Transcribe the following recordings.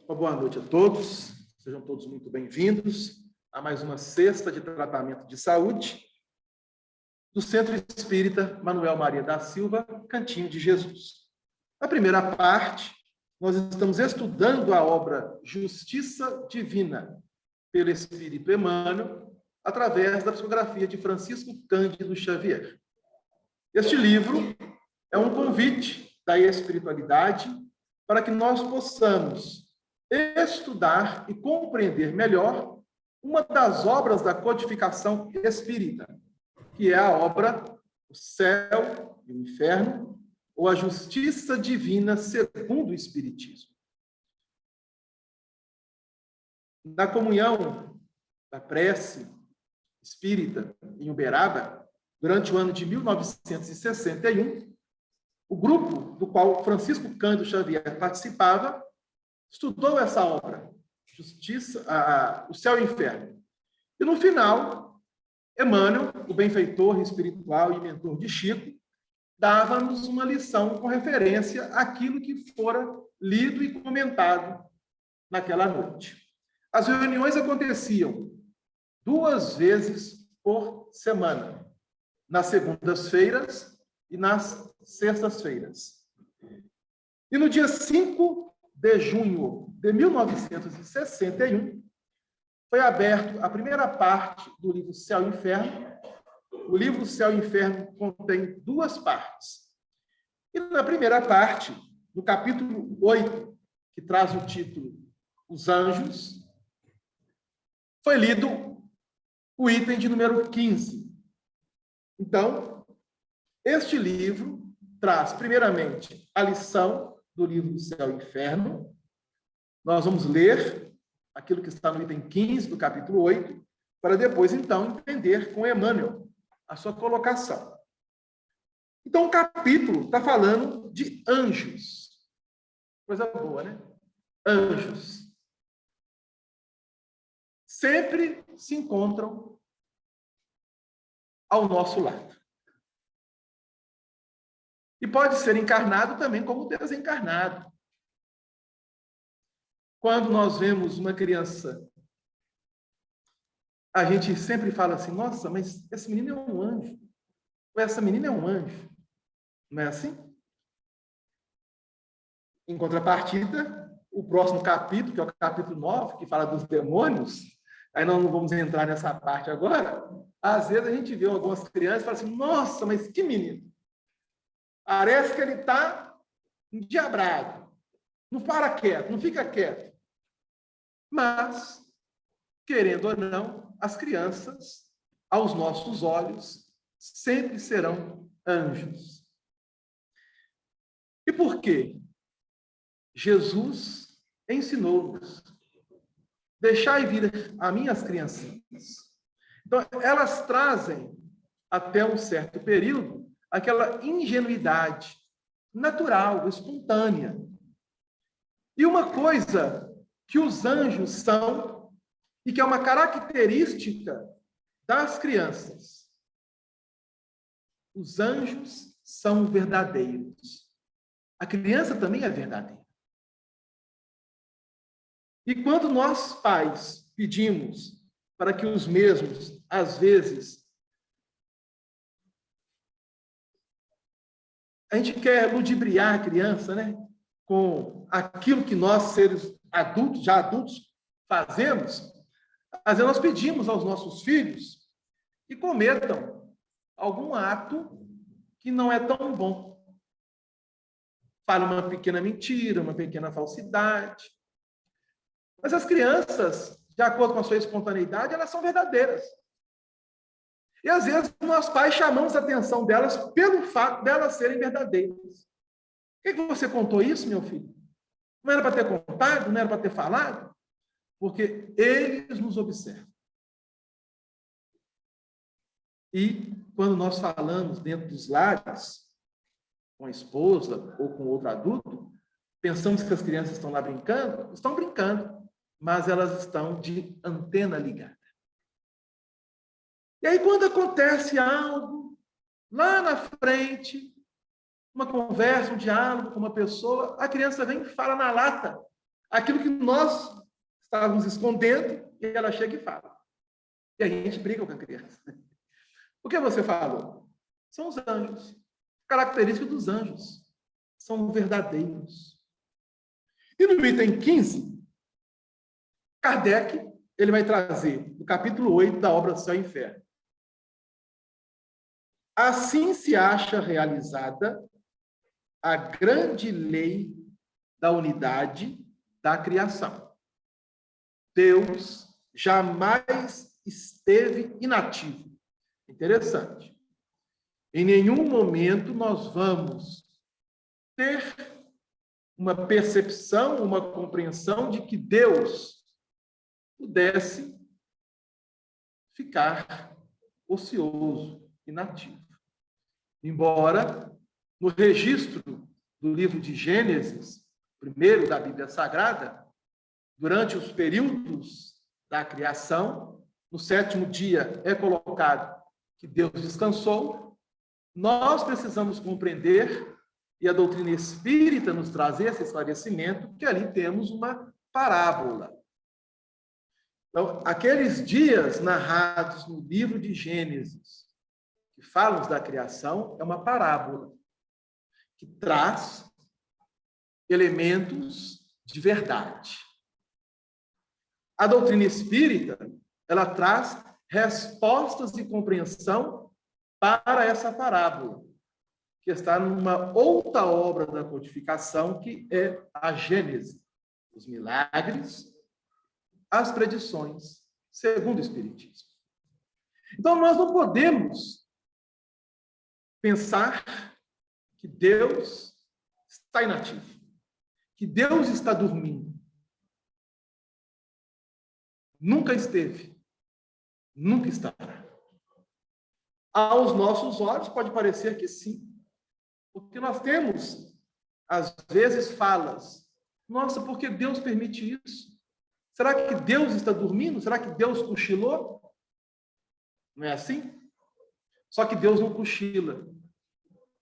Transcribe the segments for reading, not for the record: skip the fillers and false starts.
Uma boa noite a todos, sejam todos muito bem-vindos a mais uma sexta de tratamento de saúde do Centro Espírita Manuel Maria da Silva, Cantinho de Jesus. Na primeira parte, nós estamos estudando a obra Justiça Divina, pelo Espírito Emmanuel, através da psicografia de Francisco Cândido Xavier. Este livro é um convite da espiritualidade para que nós possamos estudar e compreender melhor uma das obras da codificação espírita, que é a obra O Céu e o Inferno, ou a Justiça Divina segundo o Espiritismo. Na comunhão da prece espírita em Uberaba, durante o ano de 1961, o grupo do qual Francisco Cândido Xavier participava estudou essa obra, O Céu e o Inferno. E no final, Emmanuel, o benfeitor espiritual e mentor de Chico, dava-nos uma lição com referência àquilo que fora lido e comentado naquela noite. As reuniões aconteciam 2 vezes por semana, nas segundas-feiras e nas sextas-feiras. E no dia 5 de junho de 1961, foi aberto a primeira parte do livro Céu e Inferno. O livro Céu e Inferno contém 2 partes. E na primeira parte, no capítulo 8, que traz o título Os Anjos, foi lido o item de número 15. Então, este livro traz, primeiramente, a lição do livro do Céu e Inferno. Nós vamos ler aquilo que está no item 15 do capítulo 8, para depois, então, entender com Emmanuel a sua colocação. Então, o capítulo está falando de anjos. Coisa boa, né? Anjos. Sempre se encontram ao nosso lado. E pode ser encarnado também como desencarnado. Quando nós vemos uma criança, a gente sempre fala assim, nossa, mas esse menino é um anjo. Ou essa menina é um anjo. Não é assim? Em contrapartida, o próximo capítulo, que é o capítulo 9, que fala dos demônios, aí nós não vamos entrar nessa parte agora, às vezes a gente vê algumas crianças e fala assim, nossa, mas que menino. Parece que ele está endiabrado. Não para quieto, não fica quieto. Mas, querendo ou não, as crianças, aos nossos olhos, sempre serão anjos. E por quê? Jesus ensinou-nos. Deixai vir a mim as criancinhas. Então, elas trazem, até um certo período, aquela ingenuidade natural, espontânea. E uma coisa que os anjos são, e que é uma característica das crianças. Os anjos são verdadeiros. A criança também é verdadeira. E quando nós, pais, pedimos para que os mesmos, às vezes, a gente quer ludibriar a criança, né? Com aquilo que nós, seres adultos, já adultos, fazemos. Às vezes nós pedimos aos nossos filhos que cometam algum ato que não é tão bom. Fala uma pequena mentira, uma pequena falsidade. Mas as crianças, de acordo com a sua espontaneidade, elas são verdadeiras. E às vezes nós pais chamamos a atenção delas pelo fato delas serem verdadeiras. Por que você contou isso, meu filho? Não era para ter contado? Não era para ter falado? Porque eles nos observam. E quando nós falamos dentro dos lares, com a esposa ou com outro adulto, pensamos que as crianças estão lá brincando? Estão brincando, mas elas estão de antena ligada. E aí, quando acontece algo lá na frente, uma conversa, um diálogo com uma pessoa, a criança vem e fala na lata aquilo que nós estávamos escondendo, e ela chega e fala. E a gente briga com a criança. O que você falou? São os anjos. Característica dos anjos. São verdadeiros. E no item 15, Kardec ele vai trazer, no capítulo 8 da obra Céu e Inferno. Assim se acha realizada a grande lei da unidade da criação. Deus jamais esteve inativo. Interessante. Em nenhum momento nós vamos ter uma percepção, uma compreensão de que Deus pudesse ficar ocioso, inativo. Embora, no registro do livro de Gênesis, primeiro da Bíblia Sagrada, durante os períodos da criação, no 7º dia é colocado que Deus descansou, nós precisamos compreender, e a doutrina espírita nos traz esse esclarecimento, que ali temos uma parábola. Então, aqueles dias narrados no livro de Gênesis, que falam da criação, é uma parábola que traz elementos de verdade. A doutrina espírita, ela traz respostas de compreensão para essa parábola, que está numa outra obra da codificação, que é a Gênese, os milagres, as predições, segundo o Espiritismo. Então, nós não podemos pensar que Deus está inativo, que Deus está dormindo. Nunca esteve, nunca estará. Aos nossos olhos pode parecer que sim, porque nós temos, às vezes, falas. Nossa, por que Deus permite isso? Será que Deus está dormindo? Será que Deus cochilou? Não é assim? Só que Deus não cochila.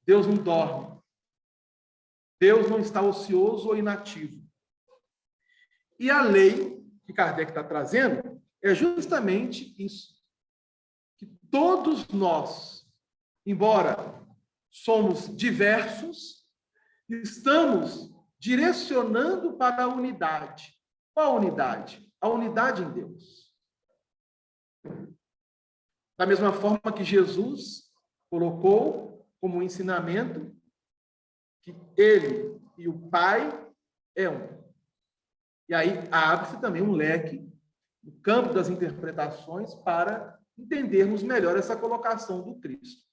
Deus não dorme. Deus não está ocioso ou inativo. E a lei que Kardec está trazendo é justamente isso. Que todos nós, embora somos diversos, estamos direcionando para a unidade. Qual a unidade? A unidade em Deus. Da mesma forma que Jesus colocou como ensinamento que ele e o Pai é um. E aí abre-se também um leque no campo das interpretações para entendermos melhor essa colocação do Cristo.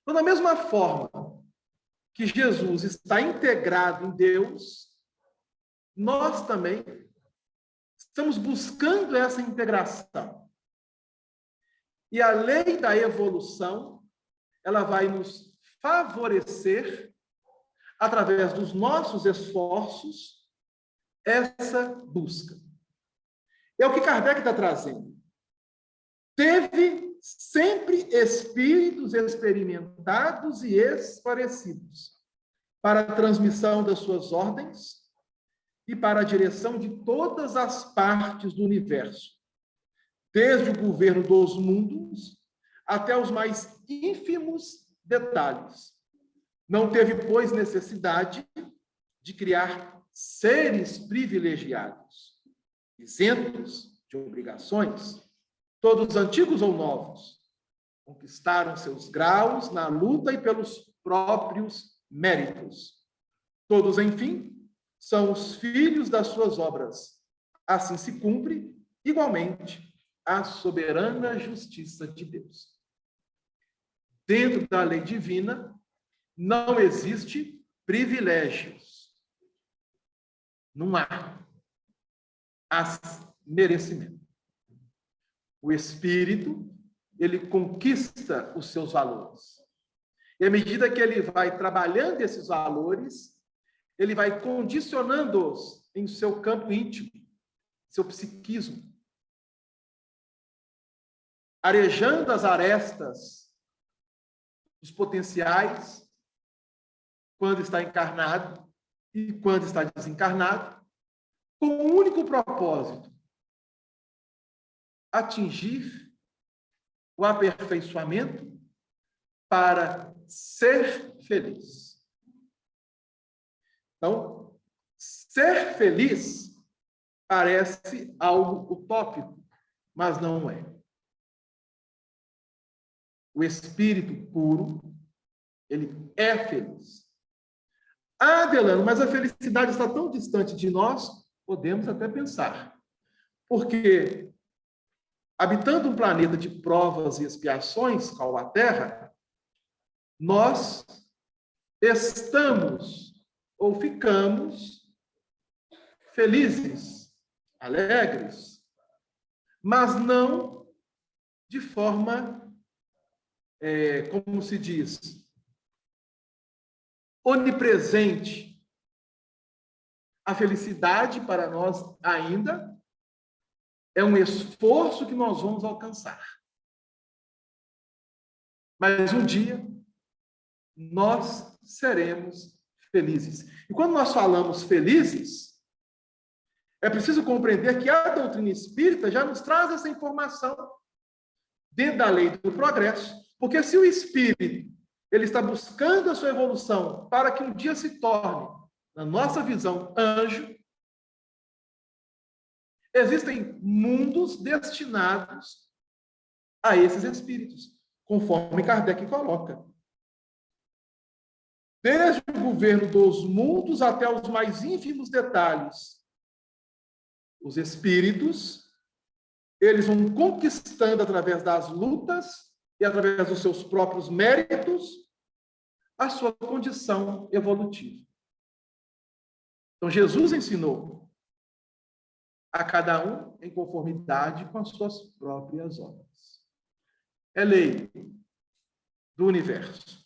Então, da mesma forma que Jesus está integrado em Deus, nós também estamos buscando essa integração. E a lei da evolução, ela vai nos favorecer, através dos nossos esforços, essa busca. É o que Kardec está trazendo. Teve sempre espíritos experimentados e esclarecidos para a transmissão das suas ordens e para a direção de todas as partes do universo, desde o governo dos mundos até os mais ínfimos detalhes. Não teve, pois, necessidade de criar seres privilegiados, isentos de obrigações. Todos antigos ou novos conquistaram seus graus na luta e pelos próprios méritos. Todos, enfim, são os filhos das suas obras. Assim se cumpre, igualmente, a soberana justiça de Deus. Dentro da lei divina, não existe privilégios. Não há. Há merecimento. O espírito, ele conquista os seus valores. E à medida que ele vai trabalhando esses valores, ele vai condicionando-os em seu campo íntimo, seu psiquismo, arejando as arestas dos potenciais quando está encarnado e quando está desencarnado, com o único propósito: atingir o aperfeiçoamento para ser feliz. Então, ser feliz parece algo utópico, mas não é. O espírito puro, ele é feliz. Ah, Delano, mas a felicidade está tão distante de nós, podemos até pensar. Porque, habitando um planeta de provas e expiações, qual a Terra, nós estamos ou ficamos felizes, alegres, mas não de forma, como se diz, onipresente. A felicidade para nós ainda é um esforço que nós vamos alcançar. Mas um dia nós seremos felizes. E quando nós falamos felizes, é preciso compreender que a doutrina espírita já nos traz essa informação dentro da lei do progresso. Porque se o espírito ele está buscando a sua evolução para que um dia se torne, na nossa visão, anjo, existem mundos destinados a esses espíritos, conforme Kardec coloca. Desde o governo dos mundos até os mais ínfimos detalhes, os espíritos, eles vão conquistando através das lutas e através dos seus próprios méritos a sua condição evolutiva. Então, Jesus ensinou a cada um em conformidade com as suas próprias obras. É lei do universo.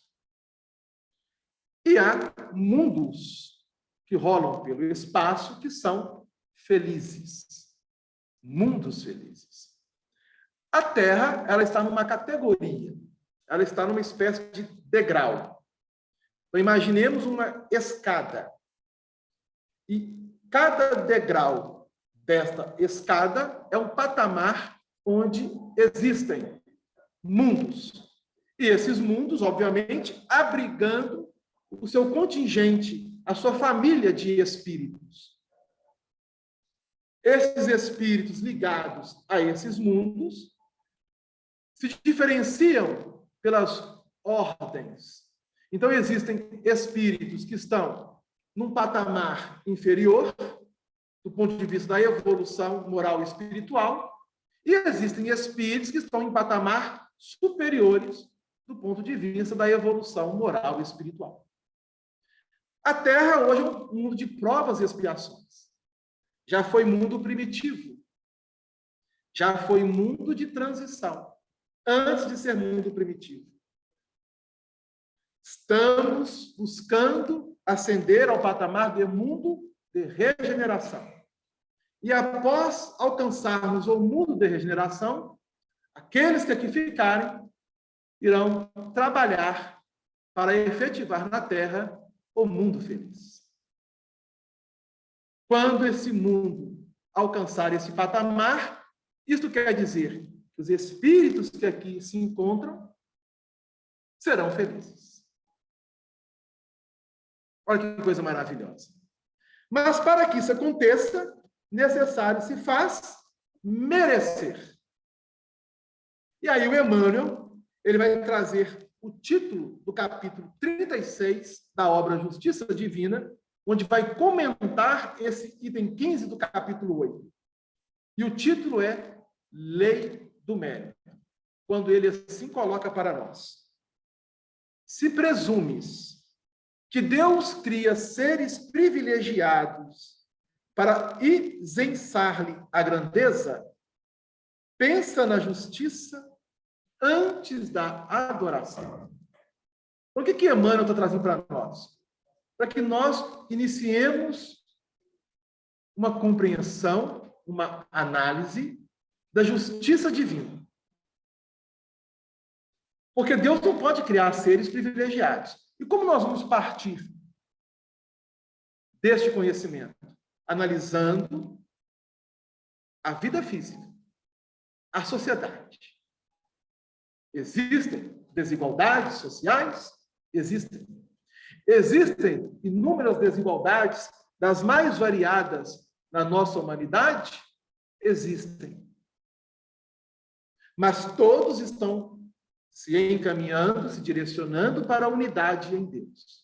E há mundos que rolam pelo espaço que são felizes. Mundos felizes. A Terra, ela está numa categoria. Ela está numa espécie de degrau. Então, imaginemos uma escada. E cada degrau desta escada é um patamar onde existem mundos. E esses mundos, obviamente, abrigando o seu contingente, a sua família de espíritos. Esses espíritos ligados a esses mundos se diferenciam pelas ordens. Então, existem espíritos que estão num patamar inferior, do ponto de vista da evolução moral e espiritual, e existem espíritos que estão em patamar superiores do ponto de vista da evolução moral e espiritual. A Terra hoje é um mundo de provas e expiações. Já foi mundo primitivo. Já foi mundo de transição, antes de ser mundo primitivo. Estamos buscando ascender ao patamar de mundo de regeneração. E após alcançarmos o mundo de regeneração, aqueles que aqui ficarem irão trabalhar para efetivar na Terra o mundo feliz. Quando esse mundo alcançar esse patamar, isto quer dizer que os espíritos que aqui se encontram serão felizes. Olha que coisa maravilhosa. Mas para que isso aconteça, necessário se faz merecer. E aí o Emmanuel, ele vai trazer o título do capítulo 36 da obra Justiça Divina, onde vai comentar esse item 15 do capítulo 8. E o título é Lei do Mérito, quando ele assim coloca para nós: se presumes que Deus cria seres privilegiados para isençar-lhe a grandeza, pensa na justiça antes da adoração. Então, o que Emmanuel está trazendo para nós? Para que nós iniciemos uma compreensão, uma análise da justiça divina. Porque Deus não pode criar seres privilegiados. E como nós vamos partir deste conhecimento, analisando a vida física, a sociedade. Existem desigualdades sociais? Existem. Existem inúmeras desigualdades, das mais variadas na nossa humanidade? Existem. Mas todos estão se encaminhando, se direcionando para a unidade em Deus.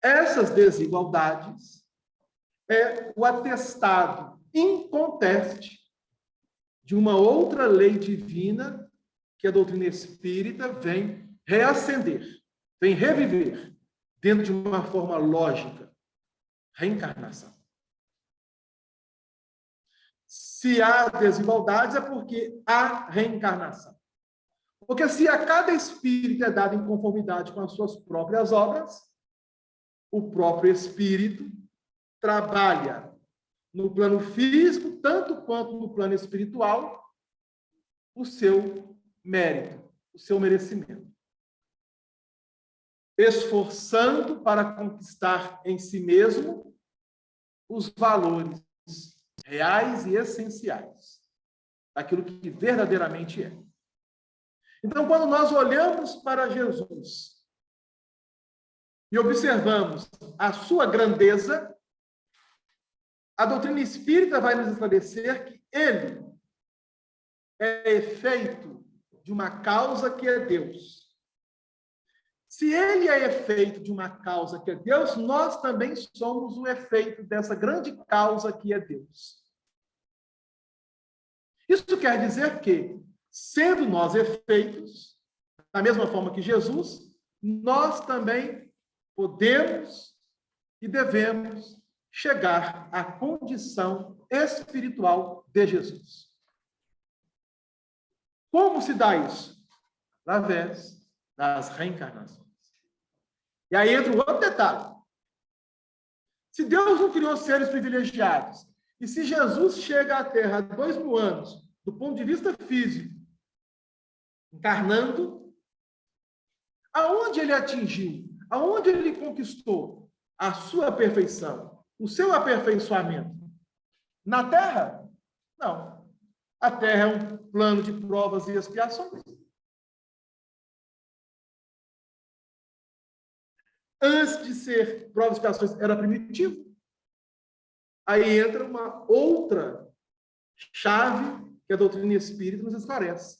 Essas desigualdades é o atestado inconteste de uma outra lei divina que a doutrina espírita vem reacender, vem reviver dentro de uma forma lógica, reencarnação. Se há desigualdades é porque há reencarnação. Porque se a cada espírito é dado em conformidade com as suas próprias obras, o próprio espírito trabalha no plano físico, tanto quanto no plano espiritual, o seu mérito, o seu merecimento. Esforçando para conquistar em si mesmo os valores reais e essenciais daquilo que verdadeiramente é. Então, quando nós olhamos para Jesus e observamos a sua grandeza, a doutrina espírita vai nos esclarecer que ele é efeito de uma causa que é Deus. Se ele é efeito de uma causa que é Deus, nós também somos o efeito dessa grande causa que é Deus. Isso quer dizer que, sendo nós efeitos, da mesma forma que Jesus, nós também podemos e devemos chegar à condição espiritual de Jesus. Como se dá isso? Através das reencarnações. E aí entra um outro detalhe. Se Deus não criou seres privilegiados, e se Jesus chega à Terra há 2000 anos, do ponto de vista físico, encarnando, aonde ele atingiu, aonde ele conquistou a sua perfeição, o seu aperfeiçoamento? Na Terra? Não. A Terra é um plano de provas e expiações. Antes de ser provas e expiações, era primitivo. Aí entra uma outra chave que a doutrina espírita nos esclarece.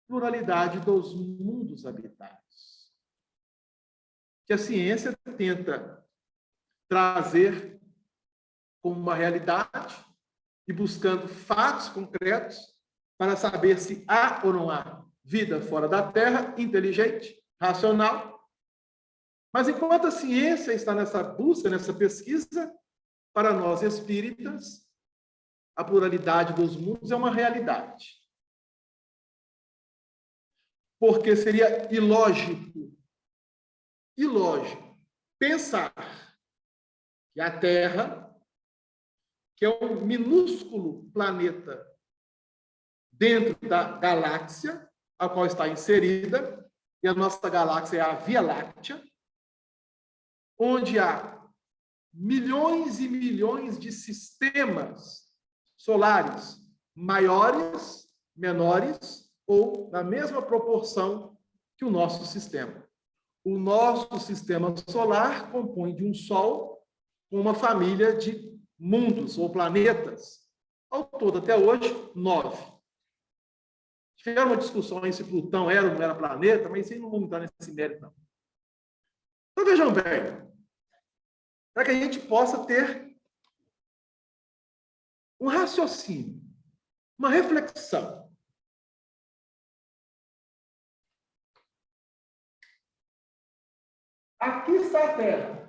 Pluralidade dos mundos habitados. Que a ciência tenta trazer como uma realidade e buscando fatos concretos para saber se há ou não há vida fora da Terra, inteligente, racional. Mas enquanto a ciência está nessa busca, nessa pesquisa, para nós espíritas, a pluralidade dos mundos é uma realidade. Porque seria ilógico pensar que a Terra, que é um minúsculo planeta dentro da galáxia a qual está inserida, e a nossa galáxia é a Via Láctea, onde há milhões e milhões de sistemas solares, maiores, menores, ou na mesma proporção que o nosso sistema. O nosso sistema solar compõe de um Sol com uma família de mundos ou planetas. Ao todo, até hoje, 9. Tiveram uma discussão se Plutão era ou não era planeta, mas isso não vamos entrar nesse mérito, não. Então, vejam bem, para que a gente possa ter um raciocínio, uma reflexão. Aqui está a Terra.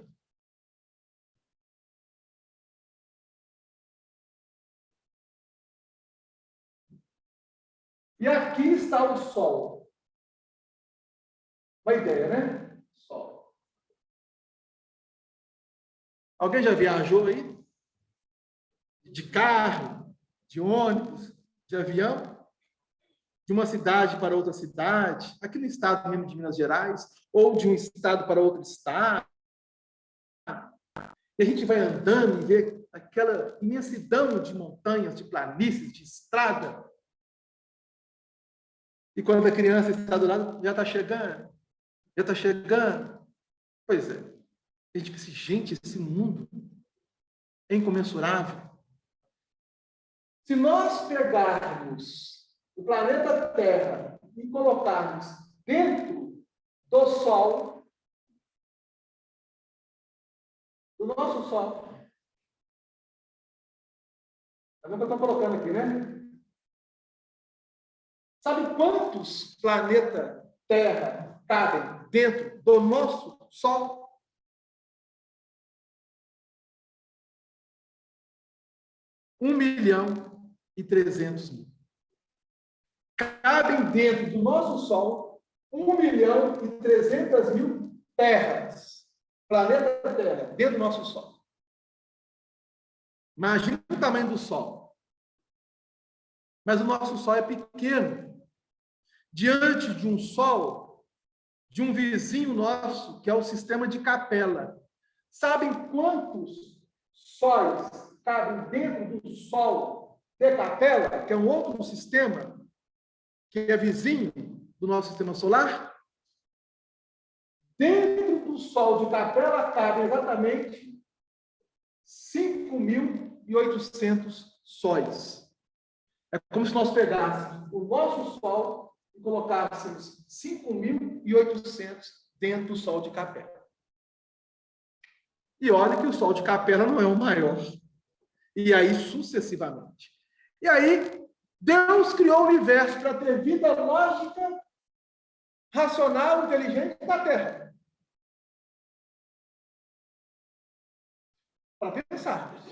E aqui está o Sol. Uma ideia, né? Sol. Alguém já viajou aí? De carro, de ônibus, de avião? De uma cidade para outra cidade? Aqui no estado mesmo de Minas Gerais? Ou de um estado para outro estado? E a gente vai andando e vê aquela imensidão de montanhas, de planícies, de estrada. E quando a criança está do lado, já está chegando. Já está chegando. Pois é. A gente pensa, gente, esse mundo é incomensurável. Se nós pegarmos o planeta Terra e colocarmos dentro do Sol, do nosso Sol, tá vendo o que eu estou colocando aqui, né? Sabe quantos planetas Terra cabem dentro do nosso Sol? 1.300.000. Cabem dentro do nosso Sol 1.300.000 terras. Planeta Terra, dentro do nosso Sol. Imagina o tamanho do Sol. Mas o nosso Sol é pequeno. Diante de um Sol, de um vizinho nosso, que é o sistema de Capela. Sabem quantos sóis cabem dentro do Sol de Capela, que é um outro sistema, que é vizinho do nosso sistema solar? Dentro do Sol de Capela cabem exatamente 5.800 sóis. É como se nós pegássemos o nosso Sol e colocássemos 5.800 dentro do Sol de Capela. E olha que o Sol de Capela não é o maior. E aí, sucessivamente. E aí, Deus criou o universo para ter vida lógica, racional, inteligente na Terra. Para pensarmos.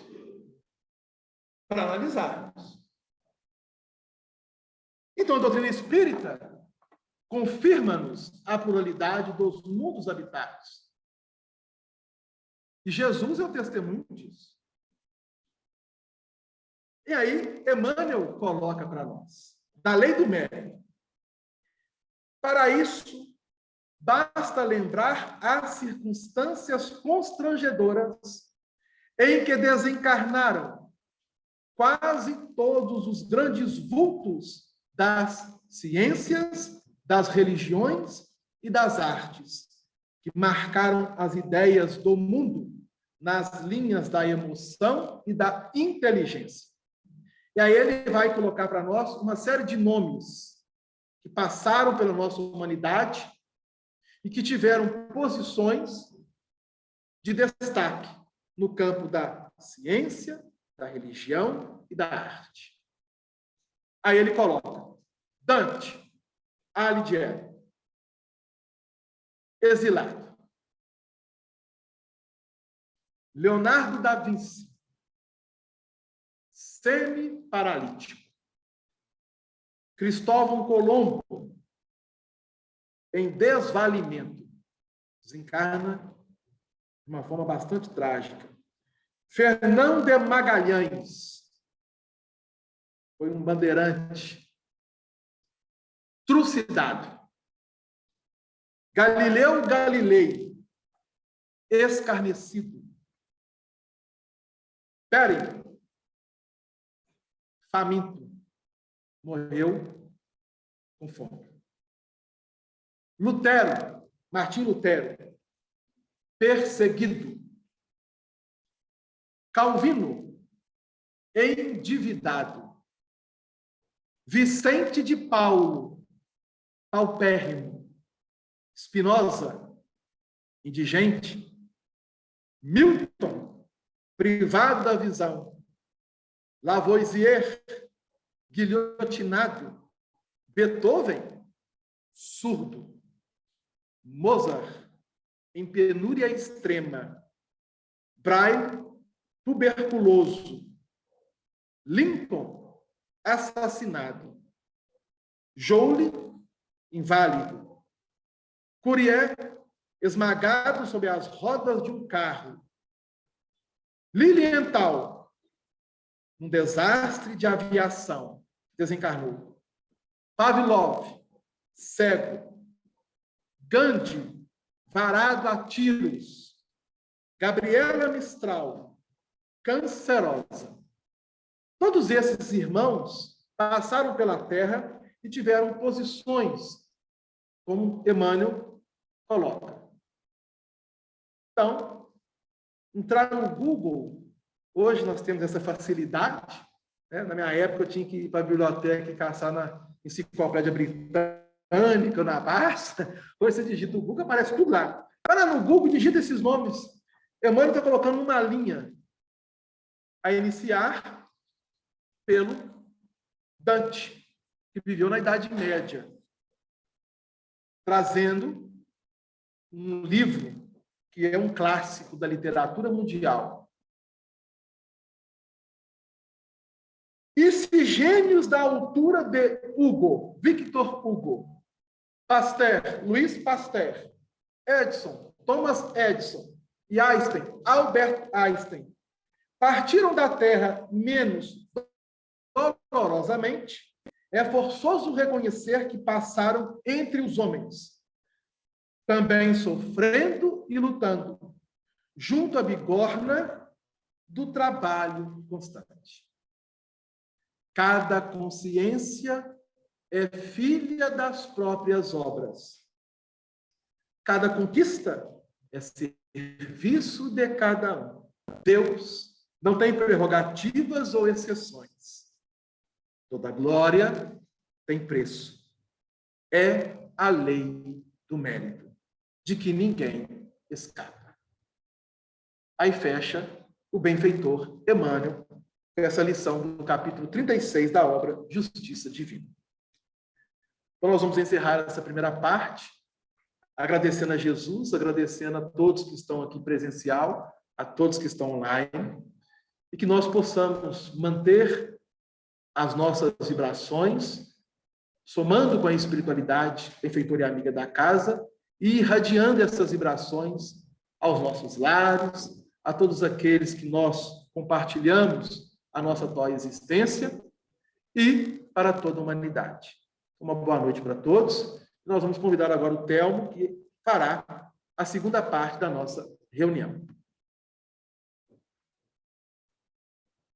Para analisarmos. Então, a doutrina espírita confirma-nos a pluralidade dos mundos habitados. E Jesus é o testemunho disso. E aí, Emmanuel coloca para nós, da lei do mérito. Para isso, basta lembrar as circunstâncias constrangedoras em que desencarnaram quase todos os grandes vultos das ciências, das religiões e das artes, que marcaram as ideias do mundo nas linhas da emoção e da inteligência. E aí ele vai colocar para nós uma série de nomes que passaram pela nossa humanidade e que tiveram posições de destaque no campo da ciência, da religião e da arte. Aí ele coloca Dante Alighieri, exilado. Leonardo da Vinci, semi-paralítico. Cristóvão Colombo, em desvalimento. Desencarna de uma forma bastante trágica. Fernão de Magalhães, foi um bandeirante, trucidado. Galileu Galilei, escarnecido. Pérez, faminto, morreu com fome. Lutero, Martim Lutero, perseguido. Calvino, endividado. Vicente de Paulo, paupérrimo. Spinoza, indigente. Milton, privado da visão. Lavoisier, guilhotinado. Beethoven, surdo. Mozart, em penúria extrema. Braille, tuberculoso. Lincoln, assassinado. Joule, inválido. Courier, esmagado sob as rodas de um carro. Lilienthal, um desastre de aviação, desencarnou. Pavlov, cego. Gandhi, varado a tiros. Gabriela Mistral, cancerosa. Todos esses irmãos passaram pela terra e tiveram posições, como Emmanuel coloca. Então, entrar no Google, hoje nós temos essa facilidade, né? Na minha época eu tinha que ir para a biblioteca e caçar na Enciclopédia Britânica, na Barça. Hoje você digita o Google, aparece tudo lá. Para no Google, digita esses nomes. Emmanuel está colocando uma linha a iniciar pelo Dante, que viveu na Idade Média, trazendo um livro que é um clássico da literatura mundial. E se gênios da altura de Hugo, Victor Hugo, Pasteur, Louis Pasteur, Edison, Thomas Edison e Einstein, Albert Einstein, partiram da Terra menos dolorosamente, é forçoso reconhecer que passaram entre os homens, também sofrendo e lutando, junto à bigorna do trabalho constante. Cada consciência é filha das próprias obras. Cada conquista é serviço de cada um. Deus não tem prerrogativas ou exceções. Toda glória tem preço. É a lei do mérito, de que ninguém escapa. Aí fecha o benfeitor Emmanuel com essa lição do capítulo 36 da obra Justiça Divina. Então, nós vamos encerrar essa primeira parte, agradecendo a Jesus, agradecendo a todos que estão aqui presencial, a todos que estão online, e que nós possamos manter as nossas vibrações, somando com a espiritualidade benfeitora e amiga da casa, e irradiando essas vibrações aos nossos lares, a todos aqueles que nós compartilhamos a nossa atual existência e para toda a humanidade. Uma boa noite para todos. Nós vamos convidar agora o Telmo, que fará a segunda parte da nossa reunião.